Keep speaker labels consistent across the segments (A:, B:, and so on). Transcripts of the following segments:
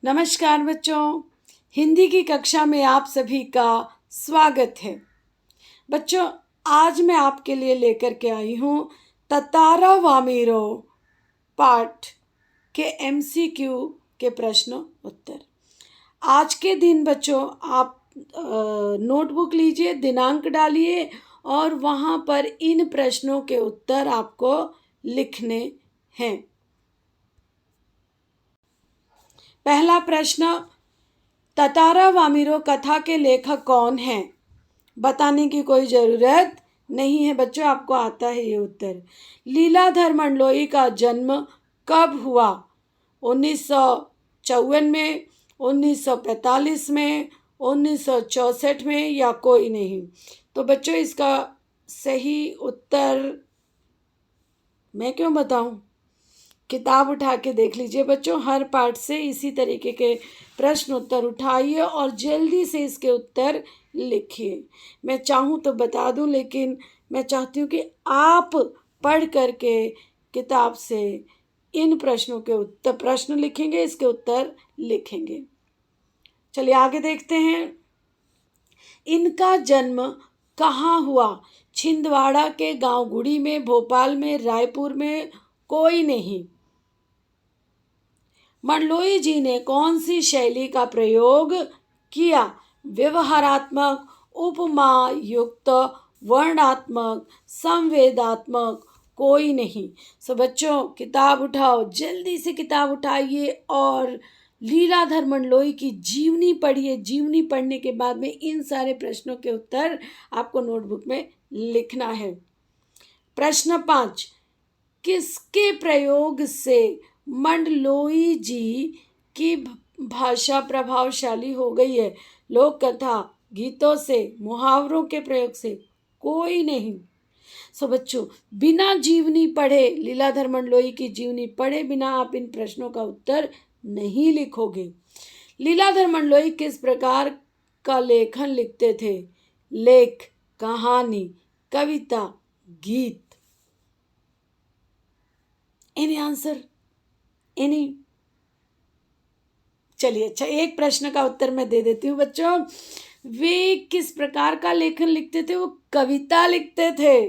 A: नमस्कार बच्चों, हिंदी की कक्षा में आप सभी का स्वागत है। बच्चों, आज मैं आपके लिए लेकर के आई हूँ ततारा वामीरो पाठ के एमसीक्यू के प्रश्न उत्तर। आज के दिन बच्चों आप नोटबुक लीजिए, दिनांक डालिए और वहाँ पर इन प्रश्नों के उत्तर आपको लिखने हैं। पहला प्रश्न, ततारा वामीरो कथा के लेखक कौन हैं? बताने की कोई ज़रूरत नहीं है बच्चों, आपको आता है ये उत्तर। लीलाधर मंडलोई का जन्म कब हुआ? 1954 में, 1945 में, 1964 में या कोई नहीं? तो बच्चों इसका सही उत्तर मैं क्यों बताऊं? किताब उठा के देख लीजिए बच्चों। हर पाठ से इसी तरीके के प्रश्न उत्तर उठाइए और जल्दी से इसके उत्तर लिखिए। मैं चाहूँ तो बता दूं, लेकिन मैं चाहती हूँ कि आप पढ़ करके किताब से इन प्रश्नों के उत्तर, प्रश्न लिखेंगे, इसके उत्तर लिखेंगे। चलिए आगे देखते हैं। इनका जन्म कहाँ हुआ? छिंदवाड़ा के गांव गुड़ी में, भोपाल में, रायपुर में, कोई नहीं? मंडलोई जी ने कौन सी शैली का प्रयोग किया? व्यवहारात्मक, उपमा युक्त, वर्णात्मक, संवेदात्मक, कोई नहीं? सो बच्चों किताब उठाओ, जल्दी से किताब उठाइए और लीलाधर मंडलोई की जीवनी पढ़िए। जीवनी पढ़ने के बाद में इन सारे प्रश्नों के उत्तर आपको नोटबुक में लिखना है। प्रश्न 5, किसके प्रयोग से मंडलोई जी की भाषा प्रभावशाली हो गई है? लोक कथा, गीतों से, मुहावरों के प्रयोग से, कोई नहीं? सो बच्चों बिना जीवनी पढ़े, लीलाधर मंडलोई की जीवनी पढ़े बिना आप इन प्रश्नों का उत्तर नहीं लिखोगे। लीलाधर मंडलोई किस प्रकार का लेखन लिखते थे? लेख, कहानी, कविता, गीत। Any answer? एनी? चलिए अच्छा, एक प्रश्न का उत्तर मैं दे देती हूँ बच्चों। वे किस प्रकार का लेखन लिखते थे? वो कविता लिखते थे।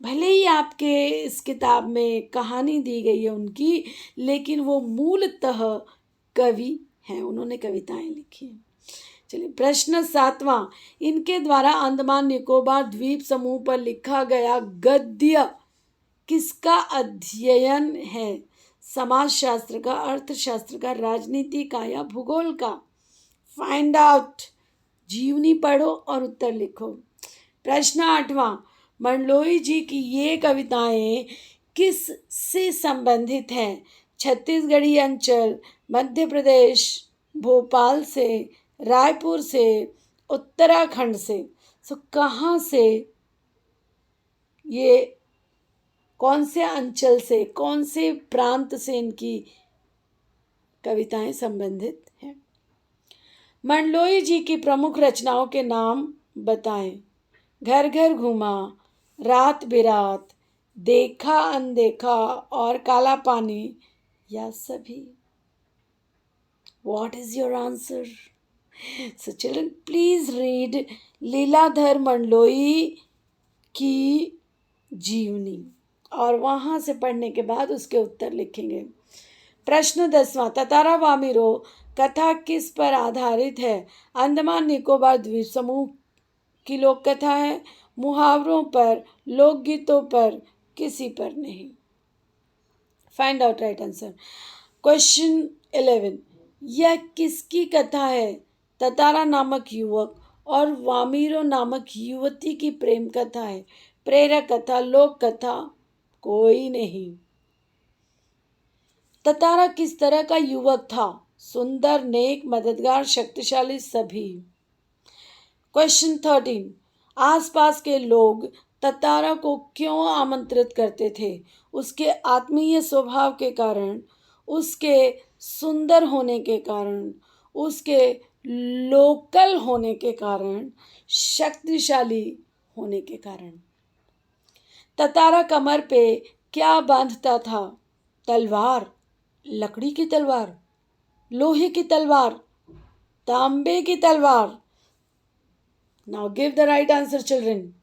A: भले ही आपके इस किताब में कहानी दी गई है उनकी, लेकिन वो मूलतः कवि हैं, उन्होंने कविताएं लिखी हैं। चलिए प्रश्न 7वां, इनके द्वारा अंडमान निकोबार द्वीप समूह पर लिखा गया गद्य किसका अध्ययन है? समाजशास्त्र का, अर्थशास्त्र का, राजनीति का या भूगोल का? Find out. जीवनी पढ़ो और उत्तर लिखो। प्रश्न 8वां, मंडलोई जी की ये कविताएं किस से संबंधित हैं? छत्तीसगढ़ी अंचल, मध्य प्रदेश, भोपाल से, रायपुर से, उत्तराखंड से? सो कहाँ से, ये कौन से अंचल से, कौन से प्रांत से इनकी कविताएं संबंधित हैं? मंडलोई जी की प्रमुख रचनाओं के नाम बताएं। घर घर घूमा, रात बिरात, देखा अनदेखा और काला पानी, या सभी? What is your answer? So children, please read Leeladhar Mandloi की जीवनी और वहाँ से पढ़ने के बाद उसके उत्तर लिखेंगे। प्रश्न 10वां, ततारा वामीरो कथा किस पर आधारित है? अंडमान निकोबार द्वीप समूह की लोक कथा है, मुहावरों पर, लोकगीतों पर, किसी पर नहीं? Find out right answer. Question 11, यह किसकी कथा है? ततारा नामक युवक और वामीरो नामक युवती की प्रेम कथा है। प्रेरक कथा, लोक कथा, कोई नहीं? ततारा किस तरह का युवक था? सुंदर, नेक, मददगार, शक्तिशाली, सभी? क्वेश्चन 13, आसपास के लोग ततारा को क्यों आमंत्रित करते थे? उसके आत्मीय स्वभाव के कारण, उसके सुंदर होने के कारण, उसके लोकल होने के कारण, शक्तिशाली होने के कारण? ततारा कमर पे क्या बांधता था? तलवार, लकड़ी की तलवार? लोहे की तलवार, तांबे की तलवार? Now give the right answer children.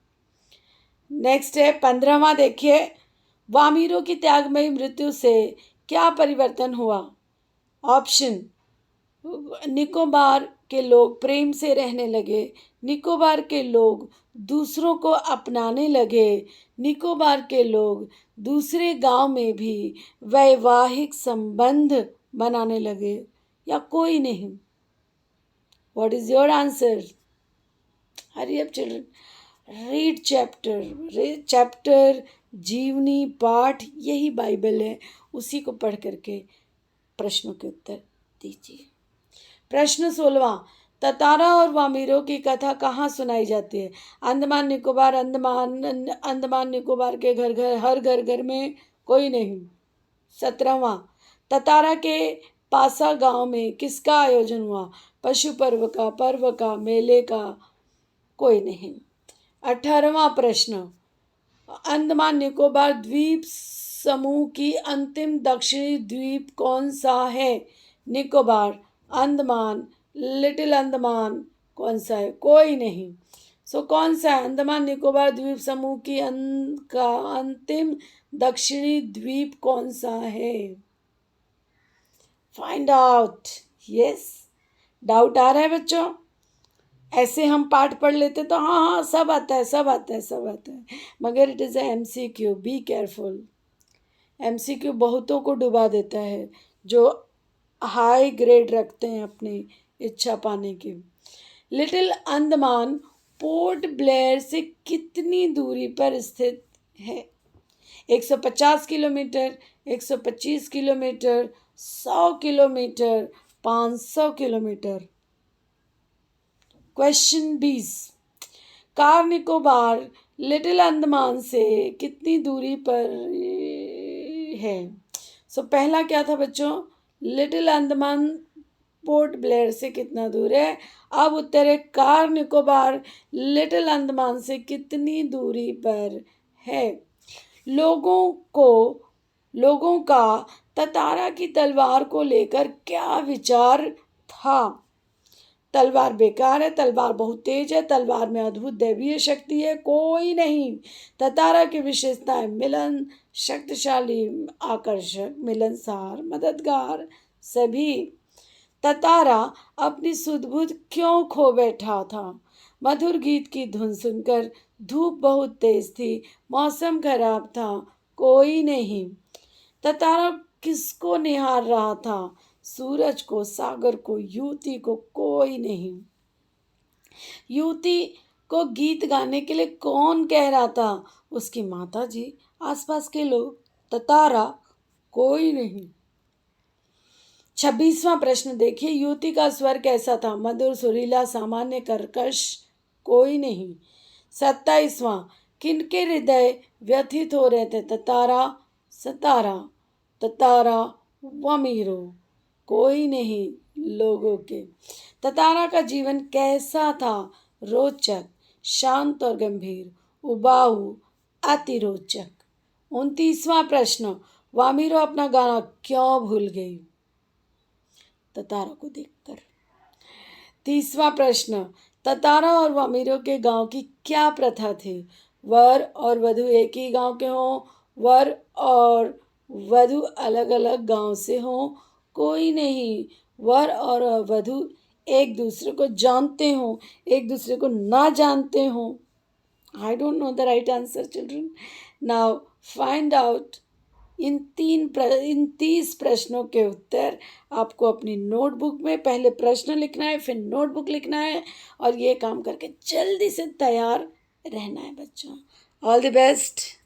A: Next है 15वां, देखिए, वामीरों की त्यागमयी मृत्यु से क्या परिवर्तन हुआ? ऑप्शन, निकोबार के लोग प्रेम से रहने लगे, निकोबार के लोग दूसरों को अपनाने लगे, निकोबार के लोग दूसरे गांव में भी वैवाहिक संबंध बनाने लगे, या कोई नहीं? What is your answer? Hurry up children, read chapter जीवनी पाठ, यही बाइबल है, उसी को पढ़ करके प्रश्नों के उत्तर दीजिए। प्रश्न 16वां, ततारा और वामीरों की कथा कहाँ सुनाई जाती है? अंडमान निकोबार, अंडमान निकोबार के हर घर घर में, कोई नहीं? 17वां, ततारा के पासा गांव में किसका आयोजन हुआ? पशु पर्व का, मेले का? कोई नहीं। 18वां प्रश्न, अंडमान निकोबार द्वीप समूह की अंतिम दक्षिणी द्वीप कौन सा है? निकोबार, अंडमान, लिटिल अंडमान, कौन सा है? कोई नहीं। सो कौन सा है? अंडमान निकोबार द्वीप समूह की का अंतिम दक्षिणी द्वीप कौन सा है? Find out. यस, डाउट आ रहा है बच्चों? ऐसे हम पाठ पढ़ लेते तो हाँ हाँ सब आता है, सब आता है, सब आता है, मगर it is MCQ, be careful. MCQ बहुतों को डुबा देता है जो हाई ग्रेड रखते हैं अपनी इच्छा पाने की। लिटिल अंडमान पोर्ट ब्लेयर से कितनी दूरी पर स्थित है? 150 kilometre, 125 kilometre, 100 kilometre, 500 kilometre? Question 20, car Nicobar little Andaman से कितनी दूरी पर है? सो पहला क्या था बच्चों? लिटिल अंडमान पोर्ट ब्लेयर से कितना दूर है? अब उत्तर है कार निकोबार लिटिल अंडमान से कितनी दूरी पर है। लोगों का ततारा की तलवार को लेकर क्या विचार था? तलवार बेकार है, तलवार बहुत तेज है, तलवार में अद्भुत दैवीय शक्ति है? कोई नहीं। ततारा की विशेषताएं मिलन, शक्तिशाली, आकर्षक, मिलनसार, मददगार, सभी। ततारा अपनी सुध-बुध क्यों खो बैठा था? मधुर गीत की धुन सुनकर, धूप बहुत तेज थी, मौसम खराब था? कोई नहीं। ततारा किसको निहार रहा था? सूरज को, सागर को, युवती को? कोई नहीं। युवती को गीत गाने के लिए कौन कह रहा था? उसकी माता जी, आसपास के लोग, ततारा? कोई नहीं। 26वां प्रश्न देखिए, युवती का स्वर कैसा था? मधुर, सुरीला, सामान्य, कर्कश? कोई नहीं। 27वां, किनके हृदय व्यथित हो रहे थे? ततारा, सतारा, ततारा, वामीरो? कोई नहीं लोगों के। ततारा का जीवन कैसा था? रोचक, शांत और गंभीर, उबाऊ, अति रोचक? 29वां प्रश्न, वामीरो अपना गाना क्यों भूल गई? ततारा को देखकर। 30वां प्रश्न, ततारा और वामीरो के गांव की क्या प्रथा थी? वर और वधु एक ही गांव के हों, वर और वधु अलग अलग गांव से हों? कोई नहीं। वर और वधु एक दूसरे को जानते हों, एक दूसरे को ना जानते हों? I don't know the right answer children. Now find out in 30 प्रश्नों के उत्तर। आपको अपनी नोटबुक में पहले प्रश्न लिखना है, फिर नोटबुक लिखना है, और ये काम करके जल्दी से तैयार रहना है बच्चों। All the best.